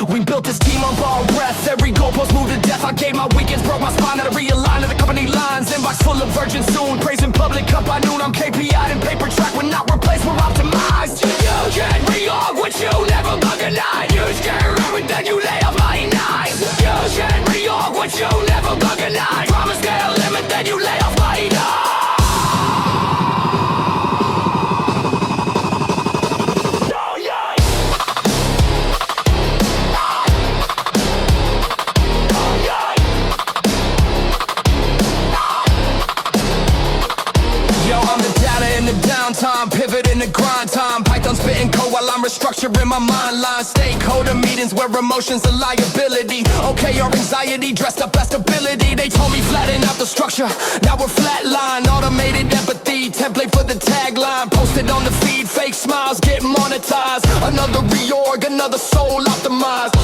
We built this team on borrowed breath. Every goalpost moved to death. I gave my weekends, broke my spine. Had to realign to the company lines. Inbox full of virgins soon. Praising public up by noon. I'm KPI'd and paper track. We're not replaced, we're optimized. You can reorg what you never organized. You scare everything you lay off my nines. You can reorg what you never organized. Promise scale limit, then you lay off my nines. Downtime, pivot in the grind time. Python spitting code while I'm restructuring my mind line. Stakeholder meetings where emotions are liability. Okay, or anxiety dressed up as stability. They told me flatten out the structure, now we're flatlined. Automated empathy, template for the tagline. Posted on the feed, fake smiles get monetized. Another reorg, another soul optimized.